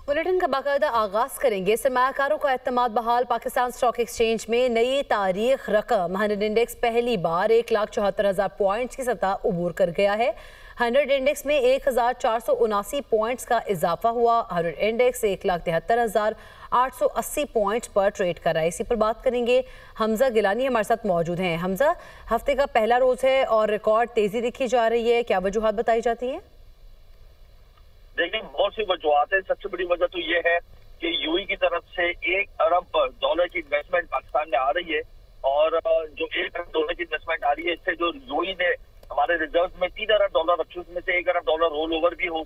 Bulletin का बाकायदा आगाज करेंगे। सरमायाकारों का एतमाद बहाल। पाकिस्तान स्टॉक एक्सचेंज में नई तारीख रकम 100 इंडेक्स पहली बार 1,74,000 पॉइंट्स की सतह उबूर कर गया है। 100 इंडेक्स में 1,479 पॉइंट्स का इजाफा हुआ। 100 इंडेक्स 1,73,880 पॉइंट्स पर ट्रेड कर रहा है। इसी पर बात करेंगे। हमजा गिलानी हमारे साथ मौजूद हैं। हमजा, हफ्ते का पहला रोज है और रिकॉर्ड तेजी दिखी जा रही है, क्या वजूहात बताई जाती हैं? देखिए, बहुत सी वजूहत है। सबसे बड़ी वजह तो ये है कि यूएई की तरफ से $1 अरब की इन्वेस्टमेंट पाकिस्तान में आ रही है और जो $1 अरब की इन्वेस्टमेंट आ रही है, इससे जो यूएई ने हमारे रिजर्व में $3 अरब रखे, उसमें से $1 अरब रोल ओवर भी हो,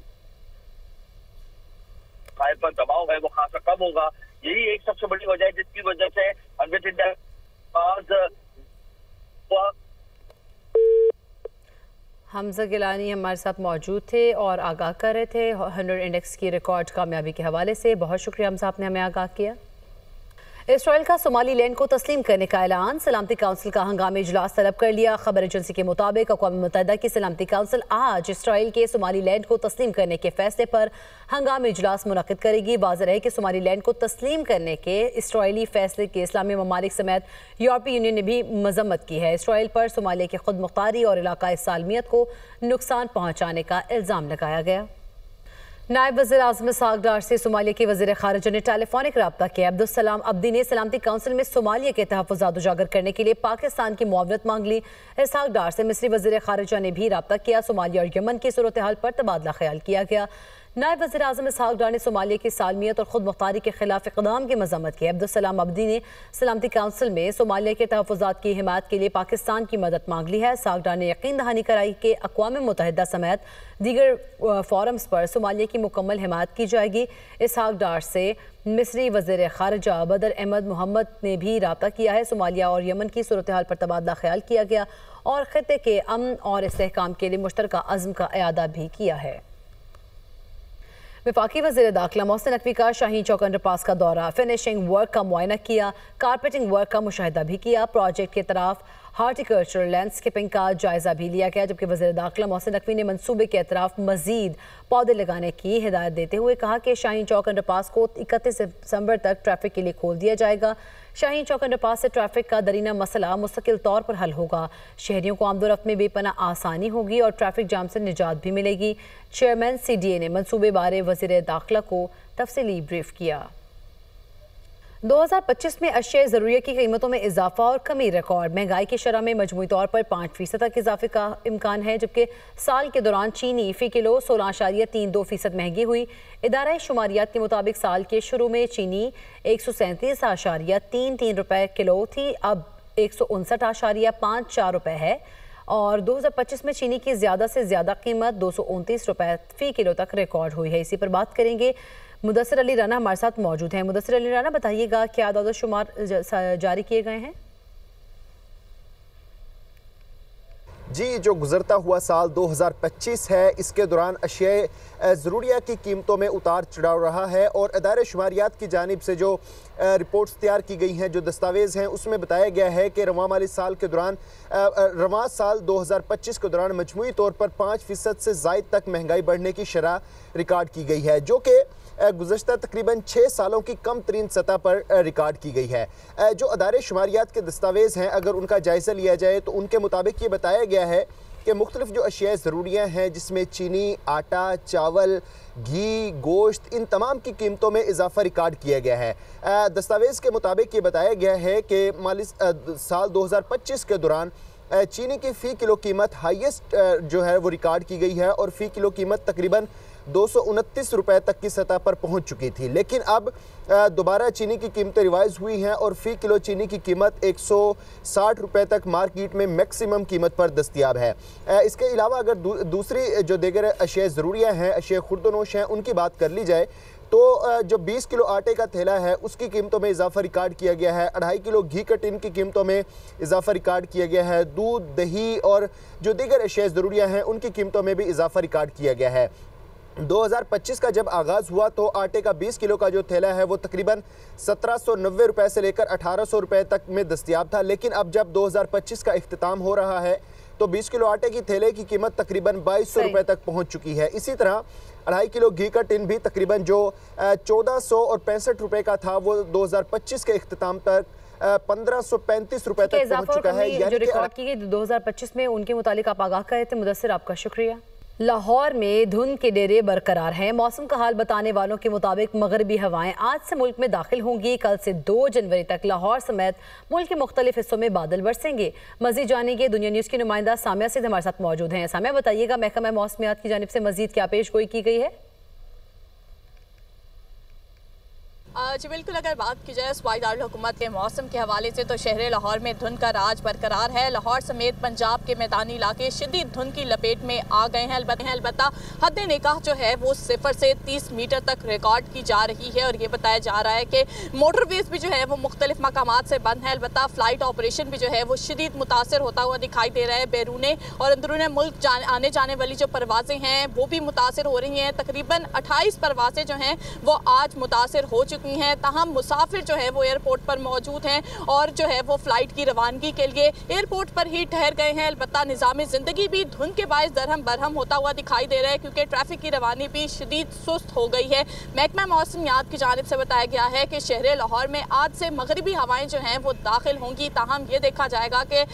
खाए पर दबाव है वो खासा कम होगा। यही एक सबसे बड़ी वजह है जिसकी वजह से हमजा गिलानी हमारे साथ मौजूद थे और आगाह कर रहे थे 100 इंडेक्स की रिकॉर्ड कामयाबी के हवाले से। बहुत शुक्रिया हमजा, आपने हमें आगाह किया। इसराइल का सोमालीलैंड को तस्लीम करने का ऐलान। सलामती काउंसिल का हंगामी इजलास तलब कर लिया। खबर एजेंसी के मुताबिक अक़वाम मुत्तहिदा की सलामती काउंसिल आज इसराइल के सोमालीलैंड को तस्लीम करने के फैसले पर हंगामी इजलास मुनक़िद करेगी। वाज़ेह है कि सोमालीलैंड को तस्लीम करने के इसराइली फैसले के इस्लामी ममालिक समेत यूरोपीय यूनियन ने भी मजम्मत की है। इसराइल पर सोमालिया की खुद मुख्तारी और इलाकाई सालमियत को नुकसान पहुँचाने का इल्ज़ाम लगाया गया। नायब वज़ीर आज़म इसहाक डार से सोमालिया के वज़ीर ख़ारिजा ने टेलीफोनिक रब्ता किया। अब्दुस्सलाम अब्दी ने सलामती काउंसिल में सोमालिया के तहफ़्फ़ुज़ात उजागर करने के लिए पाकिस्तान की मुआवनत मांग ली। इसहाक डार से मिस्री वज़ीर ख़ारिजा ने भी रब्ता किया। सोमालिया और यमन की सूरत हाल पर तबादला ख्याल किया गया। नायब वज़ीर आज़म इसहाक डार ने सोमालिया की सालमियत और खुद मुख्तारी के खिलाफ इक़दाम की मज़म्मत की। अब्दुस्सलाम अब्दी ने सलामती काउंसिल में सोमालिया के तहफ़्फ़ुज़ात की हिमायत के लिए पाकिस्तान की मदद मांग ली है। इसहाक डार ने यकीन दहानी कराई कि अक़वाम मुत्तहिदा समेत दीगर फोरम्स पर सोमालिया की मुकम्मल हिमायत की जाएगी। इसहाक डार से मिस्री वज़ीर ख़ारिजा बदर अहमद मोहम्मद ने भी रब्ता किया है। सोमालिया और यमन की सूरत हाल पर तबादला ख्याल किया गया और ख़ित्ते के अमन और इस्तेहकाम के लिए मुश्तरका अज़्म का इआदा भी किया है। वफाकी वज़ीर दाखिला मोहसिन नकवी का शाहीन चौक अंडरपास का दौरा, फिनिशिंग वर्क का मुआयना किया, कारपेटिंग वर्क का मुशाहिदा भी किया। प्रोजेक्ट की तरफ हार्टिकल्चर लैंडस्केपिंग का जायजा भी लिया गया। जबकि वज़ीर दाखिला मोहसिन नकवी ने मनसूबे के अतराफ मजीद पौधे लगाने की हिदायत देते हुए कहा कि शाहीन चौक अंडरपास को 31 दिसंबर तक ट्रैफिक के लिए खोल दिया जाएगा। शाहीन चौक अंडरपास से ट्रैफिक का दरीना मसला मुस्तकिल तौर पर हल होगा। शहरियों को आमदोरफ्त में बेपनाह आसानी होगी और ट्रैफिक जाम से निजात भी मिलेगी। चेयरमैन CDA ने मनसूबे बारे वज़ीर दाखिला को तफसीली ब्रीफ किया। 2025 में अशिया ज़रूरिया की कीमतों में इजाफा और कमी रिकॉर्ड। महंगाई की शरह में मजमूई तौर पर 5% तक इजाफे का इम्कान है। जबकि साल के दौरान चीनी फ़ी किलो 16.32% महंगी हुई। इदारा शुमारियात के मुताबिक साल के शुरू में चीनी 137.33 रुपये किलो थी, अब 159.54 रुपये है और 2025 में चीनी की ज़्यादा से ज़्यादा कीमत 229 रुपये फ़ी किलो तक रिकॉर्ड हुई है। इसी पर बात करेंगे। मुदस्सिर अली राना हमारे साथ मौजूद हैं। मुदस्सिर अली राना, बताइएगा क्या आदाद शुमार जारी किए गए हैं? जी, जो गुजरता हुआ साल 2025 है, इसके दौरान अशिया ज़रूरिया की कीमतों में उतार चढ़ाव रहा है और इदारे शुमारियात की जानिब से जो रिपोर्ट्स तैयार की गई हैं, जो दस्तावेज़ हैं, उसमें बताया गया है कि रवां माली साल के दौरान रवां साल 2025 के दौरान मजमूई तौर पर 5% से ज़ायद तक महंगाई बढ़ने की शरह रिकॉर्ड की गई है, जो कि गुज़श्ता तकरीबन 6 सालों की कम तरीन सतह पर रिकॉर्ड की गई है। जो अदारे शुमारियात के दस्तावेज़ हैं, अगर उनका जायज़ा लिया जाए तो उनके मुताबिक ये बताया गया है कि मुख्तलिफ जो अशिया ज़रूरियाँ हैं, जिसमें चीनी, आटा, चावल, घी, गोश्त, इन तमाम की कीमतों में इजाफा रिकॉर्ड किया गया है। दस्तावेज़ के मुताबिक ये बताया गया है कि माली साल 2025 के दौरान चीनी की फ़ी किलो कीमत हाईएस्ट जो है वो रिकॉर्ड की गई है और फ़ी किलो कीमत तकरीबन 229 रुपये तक की सतह पर पहुंच चुकी थी। लेकिन अब दोबारा चीनी की कीमतें रिवाइज हुई हैं और फ़ी किलो चीनी की कीमत 160 रुपये तक मार्केट में मैक्सिमम कीमत पर दस्तियाब है। इसके अलावा अगर दूसरी जो दीगर अशिया ज़रूरियाँ हैं, अशिया खुर्दनोश हैं, उनकी बात कर ली जाए तो जो 20 किलो आटे का थैला है उसकी कीमतों में इजाफा रिकॉर्ड किया गया है। 2.5 किलो घी का टिन की कीमतों में इजाफा रिकॉर्ड किया गया है। दूध, दही और जो दीगर अशिया ज़रूरियाँ हैं उनकी कीमतों में भी इजाफा रिकॉर्ड किया गया है। 2025 का जब आगाज़ हुआ तो आटे का 20 किलो का जो थैला है वो तकरीबन 1790 रुपये से लेकर 1800 रुपये तक में दस्तियाब था। लेकिन अब जब 2025 का इख्तिताम हो रहा है तो 20 किलो आटे की थैले की कीमत तकरीबन 2200 रुपए तक पहुंच चुकी है। इसी तरह 2.5 किलो घी का टिन भी तकरीबन जो 1400 और 65 रुपए का था वो 2025 के इख्तिताम तक 1535 रुपए तक पहुंच चुका है। जो रिकॉर्ड की गई 2025 में, उनके मुतालिक आप आगाह कर रहे थे मुदस्सिर, आपका शुक्रिया। लाहौर में धुंध के डेरे बरकरार हैं। मौसम का हाल बताने वालों के मुताबिक मगरबी हवाएं आज से मुल्क में दाखिल होंगी। कल से 2 जनवरी तक लाहौर समेत मुल्क के मुख्तलिफ हिस्सों में बादल बरसेंगे। मजीद जानेंगे, दुनिया न्यूज़ की नुमाइंदा सामिया सिद्ध हमारे साथ मौजूद हैं। सामिया, बताइएगा महकमा मौसमियात की जानिब से मजीद क्या पेश गोई की गई है? जी बिल्कुल, अगर बात की जाए सूबाई दारुल हुकूमत के मौसम के हवाले से तो शहर लाहौर में धुंध का राज बरकरार है। लाहौर समेत पंजाब के मैदानी इलाके शदीद धुंध की लपेट में आ गए हैं। अलबत्ता हद निगाह जो है वो 0 से 30 मीटर तक रिकॉर्ड की जा रही है और ये बताया जा रहा है कि मोटरवेज भी जो है वो मुख्तलिफ मकामात से बंद है। अलबत्ता फ़्लाइट ऑपरेशन भी जो है वो शदीद मुतासर होता हुआ दिखाई दे रहा है। बैरूने और अंदरूने मुल्क आने जाने वाली जो परवाज़ें हैं वो भी मुतासर हो रही हैं। तकरीबन 28 परवाज़ें जो हैं वो आज मुतासर हो चुकी हैं। तहम मुसाफिर जो है वो एयरपोर्ट पर मौजूद हैं और जो है वो फ्लाइट की रवानगी के लिए एयरपोर्ट पर ही ठहर गए हैं। अलबत्ता निज़ाम ज़िंदगी भी धुंध के बायस दरहम बरहम होता हुआ दिखाई दे रहा है क्योंकि ट्रैफिक की रवानी भी शदीद सुस्त हो गई है। महकमा मौसमियात की जानिब से बताया गया है कि शहर लाहौर में आज से मगरबी हवाएं जो हैं वो दाखिल होंगी। ताहम ये देखा जाएगा कि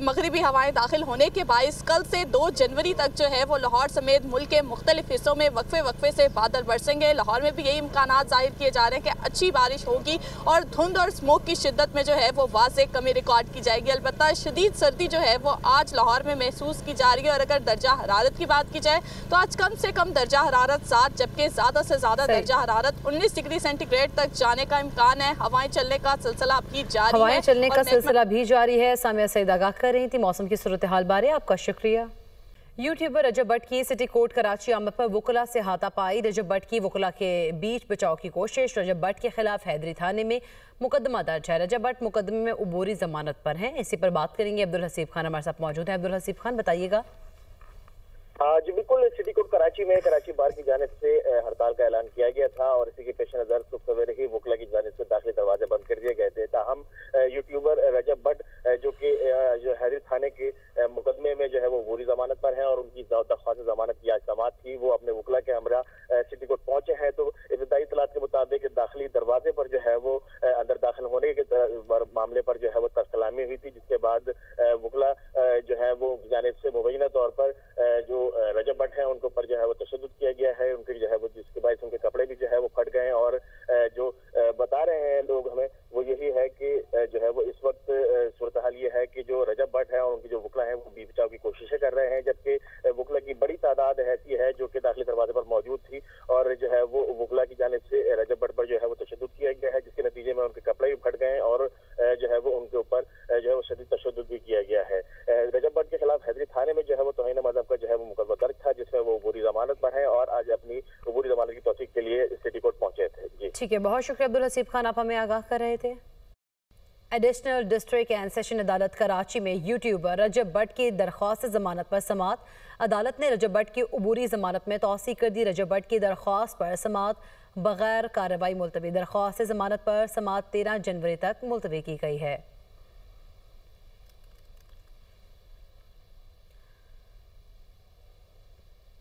मगरबी हवाएं दाखिल होने के बायस कल से 2 जनवरी तक जो है वो लाहौर समेत मुल्क के मुख्तलिफ हिस्सों में वक्फे से बादल बरसेंगे। लाहौर में भी यही इम्कान जाहिर किए जा रहे हैं कि अच्छी बारिश होगी और धुंध और स्मोक की शिद्दत में जो है वो वाज़े कमी रिकॉर्ड की जाएगी। अलबत्ता शदीद सर्दी जो है वो आज लाहौर में महसूस की जा रही है और अगर दर्जा हरारत की बात की जाए तो आज कम से कम दर्जा हरारत 7 जबकि ज़्यादा से ज़्यादा दर्जा हरारत 19 डिग्री सेंटीग्रेड तक जाने का इम्कान है। हवाएं चलने का सिलसिला अभी जारी है। हवाएं चलने का सिलसिला भी जारी है। सामिया सईद आगाह कर रही थी मौसम की सूरत हाल बारे, आपका शुक्रिया। यूट्यूबर रजब भट्ट की सिटी कोर्ट कराची आमद पर वकला से हाथापाई। रजब भट्ट की वकला के बीच बचाव की कोशिश। रजब भट्ट के खिलाफ हैदरी थाने में मुकदमा दर्ज है। रजब भट्ट मुकदमे में उबूरी जमानत पर हैं। इसी पर बात करेंगे, अब्दुल हसीब खान हमारे साथ मौजूद हैं। अब्दुल हसीब खान, बताइएगा। जी बिल्कुल, सिटी कोर्ट कराची में कराची बार की जानिब से हड़ताल का ऐलान किया गया था और इसी के पेश नज़र सुबह सवेरे ही वकला की जानिब से दाखिली दरवाजे बंद कर दिए गए थे। ताहम यूट्यूबर रजब भट्ट जो कि जो हैदरी थाने के मुकदमे में जो है वो बुरी जमानत पर हैं और उनकी दरख्वास्त जमानत की आज समाअत थी, वो अपने वकला के हमरा सिटी कोर्ट पहुंचे हैं। तो इब्तदाई इत्तलात के मुताबिक दाखिली दरवाजे पर जो है वो अंदर दाखिल होने के मामले पर जो है वो तरसलामी हुई थी, जिसके बाद वकला जो है वो जानिब से मुबैना तौर पर जो रजब भट्ट हैं उनके ऊपर जो है वो तशद्दुद किया गया है। उनके जो है वो जिसके बायस उनके कपड़े भी जो है वो फट गए और जो बता रहे हैं लोग हमें वो यही है कि जो है वो इस वक्त सूरत हाल ये है कि जो रजब भट्ट है और उनकी जो वकला है वो बीच बचाव की कोशिशें कर रहे हैं, जबकि वकला की बड़ी तादाद ऐसी है जो कि दाखिली दरवाजे पर मौजूद थी और जो है वो वकला की जानिब से रजब भट्ट पर जो है वो तशद्दुद किया गया है, जिसके नतीजे में उनके कपड़े भी फट गए और जो है वो उनके ऊपर जो है वो शदीद तशद्दुद भी किया गया है। रजब भट्ट के खिलाफ हैदरी थाने में जो है वो तौहीन मज़हब का जो है वो मुकदमा दर्ज था, जिसमें वो बुरी जमानत पर है और आज अपनी बुरी जमानत की तौसीक के लिए सिटी कोर्ट पहुंचे थे। जी ठीक है, बहुत शुक्रिया अब्दुल हसीब खान, आप हमें आगाह कर रहे थे। एडिशनल डिस्ट्रिक्ट एंड सेशन अदालत कराची में यूट्यूबर रजब भट्ट की दरख्वास्त जमानत पर समाअत। अदालत ने रजब भट्ट की उबूरी जमानत में तौसीक कर दी। रजब भट्ट की दरख्वास्त पर समाअत बगैर कार्रवाई मुलतवी। दरख्वास्त जमानत पर समाअत 13 जनवरी तक मुलतवी की गई है।